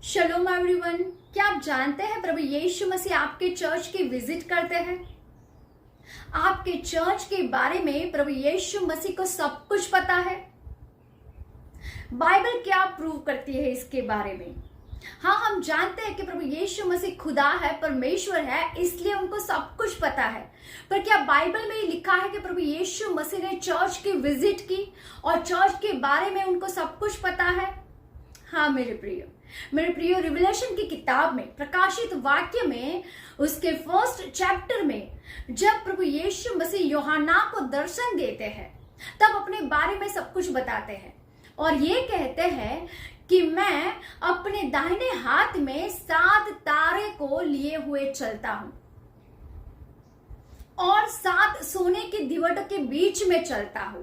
शलोम everyone. क्या आप जानते हैं प्रभु यीशु मसीह आपके चर्च की विजिट करते हैं। आपके चर्च के बारे में प्रभु यीशु मसीह को सब कुछ पता है। बाइबल क्या प्रूव करती है इसके बारे में? हाँ, हम जानते हैं कि प्रभु यीशु मसीह खुदा है, परमेश्वर है, इसलिए उनको सब कुछ पता है। पर क्या बाइबल में लिखा है कि प्रभु यीशु मसीह ने चर्च की विजिट की और चर्च के बारे में उनको सब कुछ पता है? हाँ मेरे प्रियो, रिविलेशन की किताब में, प्रकाशित वाक्य में, उसके फर्स्ट चैप्टर में जब प्रभु यीशु मसीह यूहन्ना को दर्शन देते हैं तब अपने बारे में सब कुछ बताते हैं और ये कहते हैं कि मैं अपने दाहिने हाथ में 7 तारे को लिए हुए चलता हूं और 7 सोने की दीवटों के बीच में चलता हूं।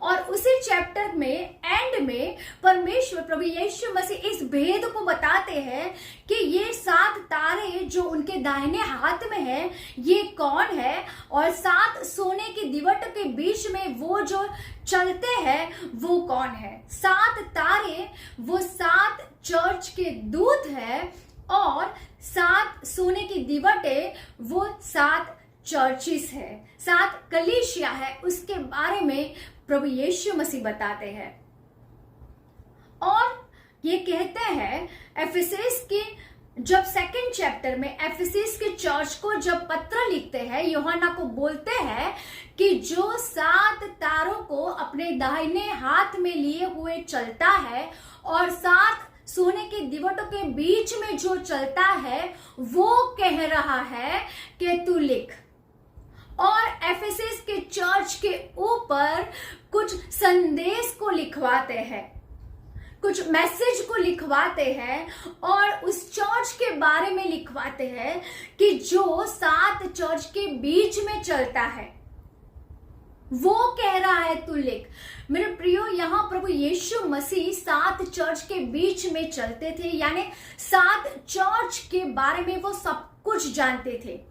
और उसी चैप्टर में एंड में परमेश्वर प्रभु यीशु मसीह इस भेद को बताते हैं कि ये 7 तारे जो उनके दाहिने हाथ में है ये कौन है, और 7 सोने की दीवट के बीच में वो जो चलते हैं वो कौन है। 7 तारे वो 7 चर्च के दूत है और 7 सोने की दीवटें वो 7 चर्चिस है, 7 कलीसिया है। उसके बारे में प्रभु यीशु मसीह बताते हैं और ये कहते हैं एफिसस के जब 2nd चैप्टर में एफिसस के चर्च को जब पत्र लिखते हैं, यूहन्ना को बोलते हैं कि जो 7 तारों को अपने दाहिने हाथ में लिए हुए चलता है और 7 सोने की दीवटों के बीच में जो चलता है वो कह रहा है कि तू लिख। और एफिसस के चर्च के ऊपर कुछ संदेश को लिखवाते हैं, कुछ मैसेज को लिखवाते हैं और उस चर्च के बारे में लिखवाते हैं कि जो 7 चर्च के बीच में चलता है वो कह रहा है तू लिख। मेरे प्रियो, यहाँ प्रभु यीशु मसीह 7 चर्च के बीच में चलते थे, यानी 7 चर्च के बारे में वो सब कुछ जानते थे।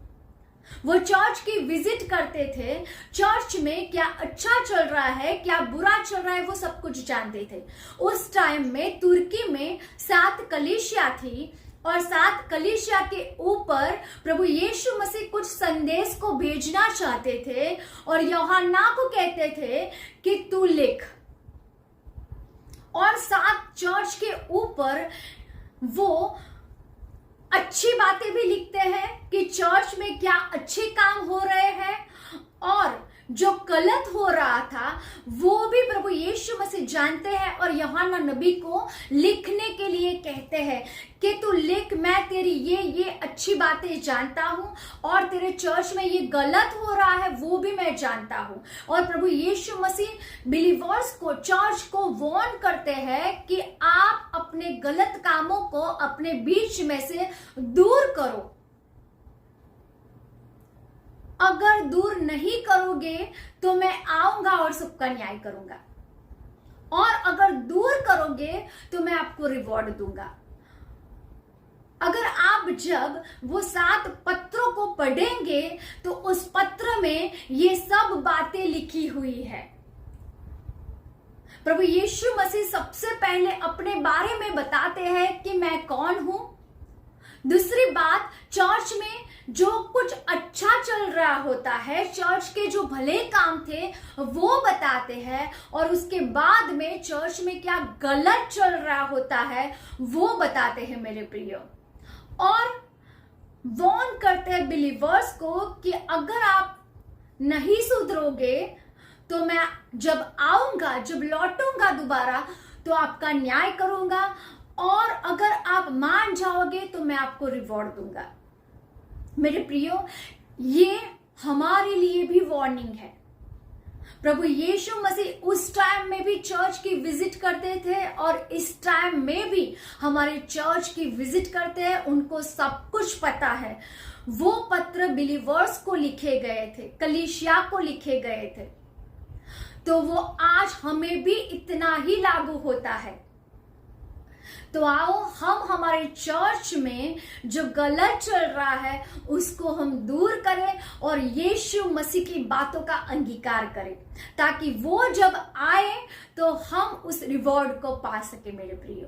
वो चर्च की विजिट करते थे, चर्च में क्या अच्छा चल रहा है क्या बुरा चल रहा है वो सब कुछ जानते थे। उस टाइम में तुर्की में 7 कलीसिया थी और 7 कलीसिया के ऊपर प्रभु यीशु मसीह कुछ संदेश को भेजना चाहते थे और यूहन्ना को कहते थे कि तू लिख। और 7 चर्च के ऊपर वो अच्छी बातें भी लिखते हैं कि चर्च में क्या अच्छे काम हो रहे हैं और जो गलत हो रहा था वो भी प्रभु यीशु मसीह जानते हैं और यूहन्ना नबी को लिखने के लिए कहते हैं कि तू लिख, मैं तेरी ये अच्छी बातें जानता हूं और तेरे चर्च में ये गलत हो रहा है वो भी मैं जानता हूं। और प्रभु यीशु मसीह बिलीवर्स को, चर्च को वार्न करते हैं कि आप अपने गलत कामों को अपने बीच में से दूर करो। अगर दूर नहीं करोगे तो मैं आऊंगा और सबका न्याय करूंगा, और अगर दूर करोगे तो मैं आपको रिवॉर्ड दूंगा। अगर आप जब वो 7 पत्रों को पढ़ेंगे तो उस पत्र में ये सब बातें लिखी हुई है। प्रभु यीशु मसीह सबसे पहले अपने बारे में बताते हैं कि मैं कौन हूं। दूसरी बात, चर्च में जो कुछ अच्छा चल रहा होता है, चर्च के जो भले काम थे वो बताते हैं, और उसके बाद में चर्च में क्या गलत चल रहा होता है वो बताते हैं मेरे प्रियो। और वार्न करते हैं बिलीवर्स को कि अगर आप नहीं सुधरोगे तो मैं जब आऊंगा, जब लौटूंगा दोबारा तो आपका न्याय करूंगा, और अगर आप मान जाओगे तो मैं आपको रिवॉर्ड दूंगा। मेरे प्रियो, ये हमारे लिए भी वार्निंग है। प्रभु यीशु मसीह उस टाइम में भी चर्च की विजिट करते थे और इस टाइम में भी हमारे चर्च की विजिट करते हैं। उनको सब कुछ पता है। वो पत्र बिलीवर्स को लिखे गए थे, कलीसिया को लिखे गए थे, तो वो आज हमें भी इतना ही लागू होता है। तो आओ हम हमारे चर्च में जो गलत चल रहा है उसको हम दूर करें और यीशु मसीह की बातों का अंगीकार करें, ताकि वो जब आए तो हम उस रिवॉर्ड को पा सके मेरे प्रियो।